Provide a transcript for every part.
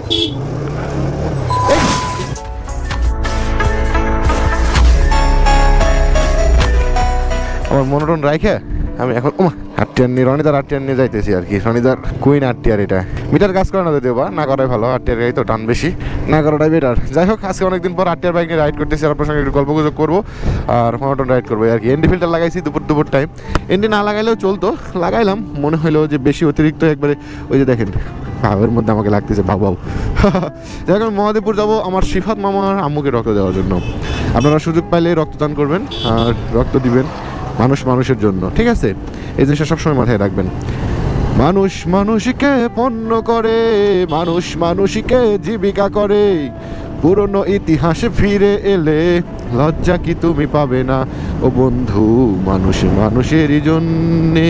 আমার মনোটন রাইখে আমি এখন আটটিয়ার নিয়ে রনিদার আটটিয়ার নিয়ে যাইতেছি আর কি। রনিদার কুইন আটটিয়ার, এটা মিটার কাজ করে না যদিও বা, না করাই ভালো। আটটিয়ার গাড়ি তো টান বেশি, না করাটাই বেটার। যাই হোক, আজকে অনেকদিন পর আটটিয়ার বাইক নিয়ে রাইড করতেছি, আর আপনার সঙ্গে একটু গল্প গুজব করবো আর মনোটন রাইড করবো আর কি। এনডি ফিল্টার লাগাইছি দুপুর টাইম, এনডি না লাগাইলেও চলতো, লাগাইলাম। মনে হলো যে বেশি অতিরিক্ত একবারে, ওই যে দেখেন ভাবের মধ্যে আমাকে লাগতেছে ভাব। যাই হোক, আমি মহাদেবপুর যাবো আমার সিফাত মামার আম্মুকে রক্ত দেওয়ার জন্য। আপনারা সুযোগ পাইলে রক্তদান করবেন আর রক্ত দিবেন মানুষ মানুষের জন্য, ঠিক আছে? এই জিনিসটা সবসময় মাথায় রাখবেন। মানুষ মানুষকে পণ্য করে, মানুষ মানুষকে জীবিকা করে, পুরনো ইতিহাসে ফিরে এলে লজ্জা কি তুমি পাবে না ও বন্ধু? মানুষ মানুষেরই জন্যে,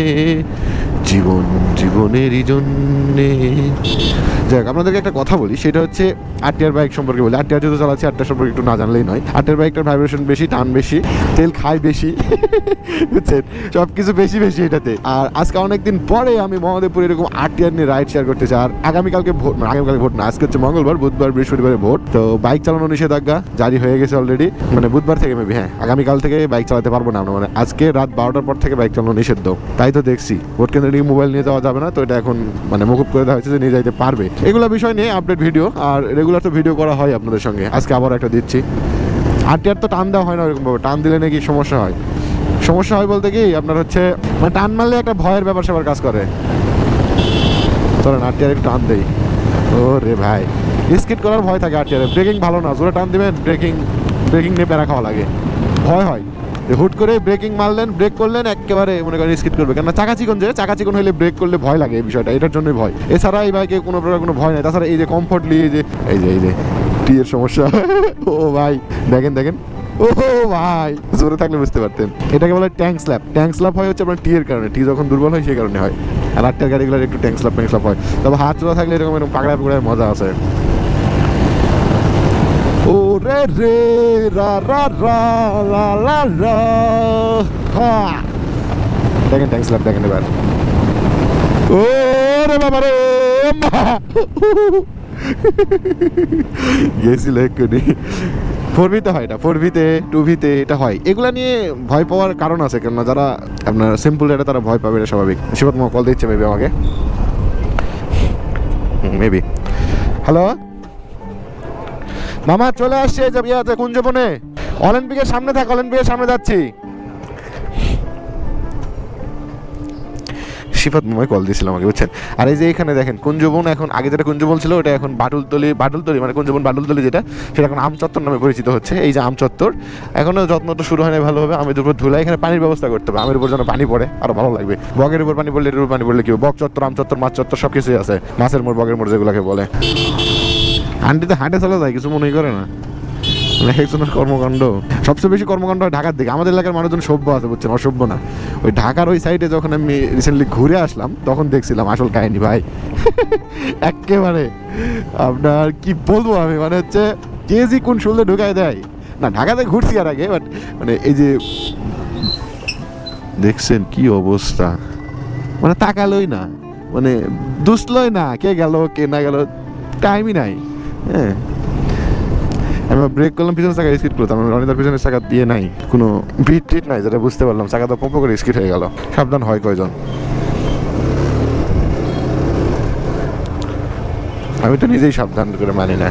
জীবন জীবনেরই জন্যে। যাক, আপনাদেরকে একটা কথা বলি, সেটা হচ্ছে আটটিয়ার বাইক সম্পর্কে বলি। আটটিয়ার যেহেতু চালাচ্ছি, আটটার সম্পর্কে একটু না জানলেই নয়। আটটিয়ার বাইকটার ভাইব্রেশন বেশি, টান বেশি, তেল খায় বেশি, বুঝছেন? সব কিছু বেশি বেশি এটাতে। আর আজকে অনেকদিন পরে আমি মহাদেবপুর এরকম আটটিয়ার নিয়ে রাইড শেয়ার করতে চাই। আর আগামীকালকে ভোট, আগামীকালকে ভোট না, আজকে হচ্ছে মঙ্গলবার, বুধবার বৃহস্পতিবারে ভোট। তো বাইক চালানো নিষেধাজ্ঞা জারি হয়ে গেছে অলরেডি, মানে বুধবার থেকে মেবি, হ্যাঁ আগামীকাল থেকে বাইক চালাতে পারবো না আমরা, মানে আজকে রাত 12টার পর থেকে বাইক চালানো নিষিদ্ধ। তাই তো দেখছি ভোট কেন্দ্রে মোবাইল নিয়ে যাওয়া যাবে না, তো এটা এখন মানে মকুব করে দেওয়া হয়েছে যে নিয়ে যাইতে পারবে। এগুলো বিষয় নিয়ে আপডেট ভিডিও, আর রেগুলার তো ভিডিও করা হয় আপনাদের সঙ্গে। আজকে আবার একটা দিচ্ছি। আটটিয়ার তো টান দেওয়া হয় না ওরকমভাবে, টান দিলে নাকি সমস্যা হয়। সমস্যা হয় বলতে কি, আপনার হচ্ছে মানে টান মারলে একটা ভয়ের ব্যাপার সেবার কাজ করে। চলেন আটটিয়ার একটু টান দেই। ও রে ভাই, স্কিড করার ভয় থাকে আটটিয়ারে। ব্রেকিং ভালো না, জোরে টান দিবেন, ব্রেকিং নিয়ে প্যারা খাওয়া লাগে, ভয় হয়। হুট করে ব্রেকিং মারলেন, ব্রেক করলেন, একেবারে মনে করেন স্কিড করবে। কেন চাকা চিকন, যে চাকা চিকন হলে ব্রেক করলে ভয় লাগে, এই বিষয়টা এটার জন্যই ভয়। এছাড়া এই বাইকে কোনো প্রকার কোনো ভয় নাই। তাছাড়া এই যে কমফোর্টলি, এই যে টি এর সমস্যা। ও ভাই দেখেন, ও ভাই জোরে থাকলে বুঝতে পারতেন। এটাকে বলে ট্যাঙ্ক স্ল্যাপ। ট্যাঙ্ক স্ল্যাপ হয় হচ্ছে আপনার টি এর কারণে, টি যখন দুর্বল হয় সেই কারণে হয়। আর আটটার গাড়িগুলোর একটু ট্যাঙ্ক স্ল্যাপ হয়। তবে হাত চলা থাকলে এরকম পাকড়ায় পাকড়ায় মজা আছে। ও রে রে রা রা রা লা লা লা, দেখেন ট্যাঙ্ক স্ল্যাপ দেখেন এবার। ও রে বাবা রে, গেছিল এক্ষুনি। 4V-তে হয় এটা, 4V-তে 2V-তে এটা হয়। এগুলা নিয়ে ভয় পাওয়ার কারণ আছে, কেননা যারা আপনার সিম্পল এটা তারা ভয় পাবে, এটা স্বাভাবিক। শিবত মামা কল দিচ্ছে মেবি আমাকে, মেবি। হ্যালো মামা, চলে আসছে যে ইয়াতে কুঞ্জবনে, অলিম্পিকের সামনে থাক, অলিম্পিকের সামনে যাচ্ছি। সিফাত মামায় কল দিয়েছিল আমাকে, বুঝছেন? আর এই যে এখানে দেখেন কুঞ্জবন, এখন আগে যেটা কুঞ্জবন ছিল ওটা এখন বাটুলতলি মানে কুঞ্জবন বাটুলতলি যেটা, সেটা এখন আমচত্বর নামে পরিচিত হচ্ছে। এই যে আমচত্বর, এখনও যত্নটা শুরু হয় না ভালোভাবে। আমি দুপুর ধুলাই, এখানে পানির ব্যবস্থা করতে হবে, আমের উপর যেন পানি পড়ে, আরো ভালো লাগবে। বগের উপর পানি পড়লে, এর উপর পানি পড়লে কি, বক চত্বর, আম চত্বর, মাছ চত্বর সব কিছুই আছে। মাছের মোড়, বগের মোড় যেগুলোকে বলে। আন্টিতে হাঁটে চলে যায়, কিছু মনেই করে না। একজনের কর্মকাণ্ড, সবচেয়ে বেশি কর্মকাণ্ড হয় ঢাকার দিকে। আমাদের এলাকার মানুষজন সভ্য আছে, বুঝছেন, অসভ্য না। ওই ঢাকার ওই সাইডে যখন আমি রিসেন্টলি ঘুরে আসলাম, তখন দেখছিলাম আসল কাহিনী ভাই। একেবারে আপনার কি বলবো আমি, মানে হচ্ছে কেজি কোন শুনলে ঢুকায় দেয় না। ঢাকাতে ঘুরছি আর আগে, বাট মানে এই যে দেখছেন কি অবস্থা, মানে তাকালোই না, মানে দুসলোই না, কে গেল কে না গেল, টাইমই নাই। হ্যাঁ, আমি ব্রেক করলাম, পিছনের চাকা স্কিড করতাম, রনিদার পিছনের চাকা দিয়ে নাই, কোনো বিট টিট নাই, যেটা বুঝতে পারলাম। চাকা তো পম্প করে স্কিড হয়ে গেল। সাবধান হয় কয়জন? আমি তো নিজেই সাবধান করে মানি না।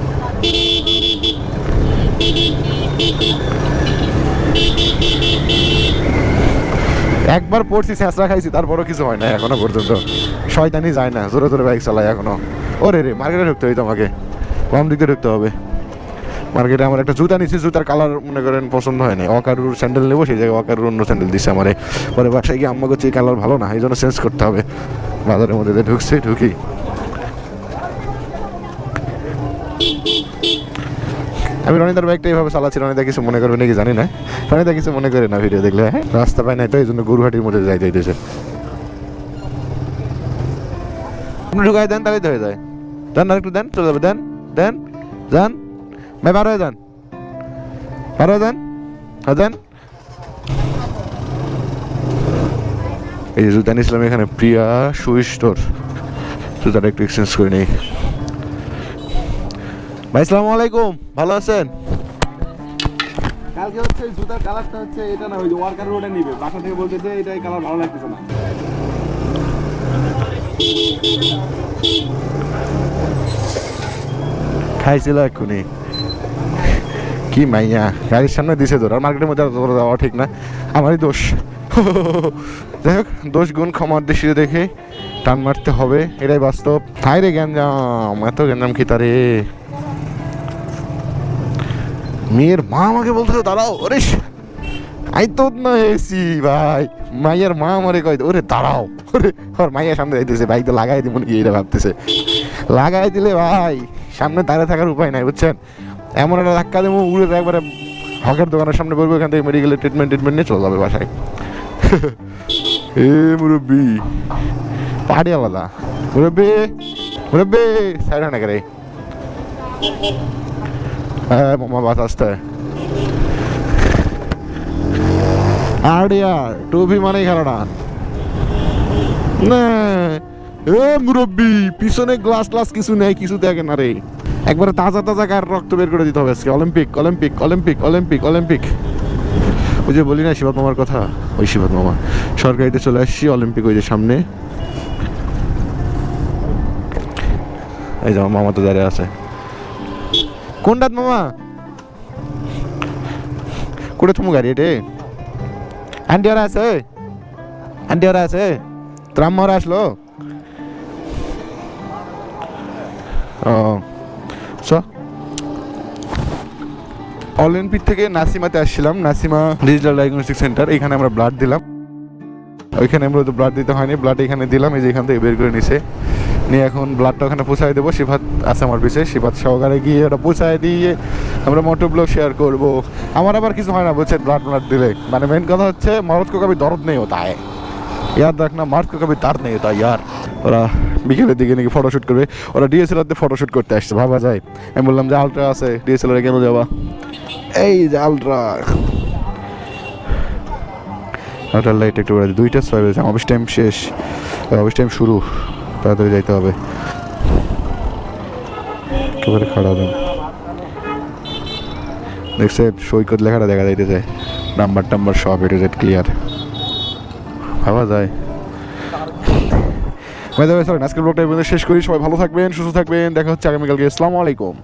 একবার পড়ছি, ছেঁচড়া খাইছি, তারপরও কিছু হয় না এখনো পর্যন্ত। শয়তানি যায় না, জোরে জোরে বাইক চালায় এখনো। ওরে রে, মার্কেটে ঢুকতে হইতো আমাকে, বাম দিকে ঢুকতে হবে। মার্কেটে আমার একটা জুতা নিচ্ছি, জুতার কালার মনে করেন পছন্দ হয় না। অকারুর স্যান্ডেল নেবো, সেই জায়গায় অকারুর অন্য স্যান্ডেল দিচ্ছে আমারে। পরে বাসায় গিয়ে আম্মা করছে এই কালার ভালো না, এই জন্য চেঞ্জ করতে হবে। বাজারের মধ্যে ঢুকি আমি রনিদার বাইকটা এইভাবে চালাচ্ছি। রনিদা কিছু মনে করবে নাকি জানি না, রনিদা কিছু মনে করে না ভিডিও দেখলে। হ্যাঁ, রাস্তা পায় না তো, এই জন্য গুরুহাটির মধ্যে যাইতেছে। আপনি ঢুকাই দেন, তাহলেই তো হয়ে যায়। দেন আর একটু দেন, চলে যাবে। দেন দেন যান ভাই, বার হয়ে যান, বার হয়ে যান, দেন। এই যে জুতা নিয়েছিলাম এখানে, প্রিয়া শু স্টোর, জুতাটা একটু এক্সচেঞ্জ করে নেই। ভাই আসসালামু আলাইকুম, ভালো আছেন? কালকে হচ্ছে জুতার কালারটা হচ্ছে এটা না, ওই যে ওয়ার্কার ওটা নিবে, বাসা থেকে বলতেছে এটাই কালার ভালো লাগতেছে না। খাইছিল এক্ষুনি কি মাইয়া গাড়ির সামনে দিছে তোর, আর মার্কেটের মধ্যে তোর যাওয়া ঠিক না, আমারই দোষ। যাই হোক, দোষ গুণ ক্ষমার দৃষ্টিতে দেখে টান মারতে হবে, এটাই বাস্তব। হাই রে গ্যাঞ্জাম, এত গ্যাঞ্জাম কি তারে। মেয়ের মা আমাকে বলতেছে দাঁড়াও, ওরে আই তো না এসি ভাই, মাইয়ের মা আমারে কয় ওরে দাঁড়াও, ওরে ওর মাইয়া সামনে যাইতেছে, বাইক তো লাগাই দিব নাকি এটা ভাবতেছে। লাগাই দিলে ভাই সামনে দাঁড়িয়ে থাকার উপায় নাই, বুঝছেন? এমন একটা ধাক্কা দেবো উড়ে একবারে হকের দোকানের সামনে পড়বো, এখান থেকে মেডিকেলের ট্রিটমেন্ট নিয়ে চলে যাবে বাসায়। এ মুরব্বি পাহাড়ি আলাদা, মুরব্বি মুরব্বি সাইড না করে। হ্যাঁ মামা বাস আসতে আড়িয়া টুপি মানেই খেলাটা না। এ মুরব্বি পিছনে গ্লাস গ্লাস কিছু নেই, কিছু দেখে না রে, একবারে তাজা তাজা গায়ের রক্ত বের করে দিতে হবে আজকে। Olympic Olympic Olympic Olympic Olympic, ওই যে বলি না শিবাত মামার কথা, ওই শিবাত মামা। সরকারিতে চলে আসছি, অলিম্পিক ওই যে সামনে, এই যে মামা তো দাঁড়িয়ে আছে। কোনটাত মামা? কোটে তুমি গাড়ি এটে? আন্টি ওরা আছে, আন্টি ওরা আছে, তোর আম্মা ওরা আসলো? ও অলিম্পিক থেকে নাসিমাতে আসছিলাম, নাসিমা ডিজিটাল ডায়াগনস্টিক সেন্টার, এখানে আমরা ব্লাড দিলাম। ওইখানে আমরা তো ব্লাড দিতে হয়নি, ব্লাড এখানে দিলাম, এই যে এখান থেকে বের করে নিছে, নিয়ে এখন ব্লাডটা ওখানে পৌঁছায় দেবো। শিফাত আছে আমার পিছিয়ে, শিফাত সহকারে গিয়ে ওটা পৌঁছায় দিয়ে আমরা মোটো ব্লগ শেয়ার করবো। আমার আবার কিছু হয় না বুঝছেন, ব্লাড দিলে, মানে মেন কথা হচ্ছে মরদ কো কবি দরদ নেই হতা হ্যায়, ইয়ার দেখ না, মার্দ কো কবি দার্দ নেই হতা ইয়ার। ওরা বিকেলের দিকে নাকি ফটোশ্যুট করবে, ওরা ডিএসএলআর দিয়ে ফটোশ্যুট করতে আসছে, ভাবা যায়। আমি বললাম যে আলট্রা আছে, ডিএসএলআর কেন যাবা, এই যে আলট্রা আলট্রা লাইট একটু করে 2টা 6 বাজে, অফিস টাইম শেষ, অফিস টাইম শুরু, তাড়াতাড়ি যাইতে হবে। খাড়া দেন দেখছে সৈকত লেখাটা দেখা যাইতেছে, নাম্বার টাম্বার সব এ টু জেড ক্লিয়ার, ভাবা যায়। আজকের ব্লগটা শেষ করি, সবাই ভালো থাকবেন, সুস্থ থাকবেন, দেখা হচ্ছে আগামীকালকে। আসসালামু আলাইকুম।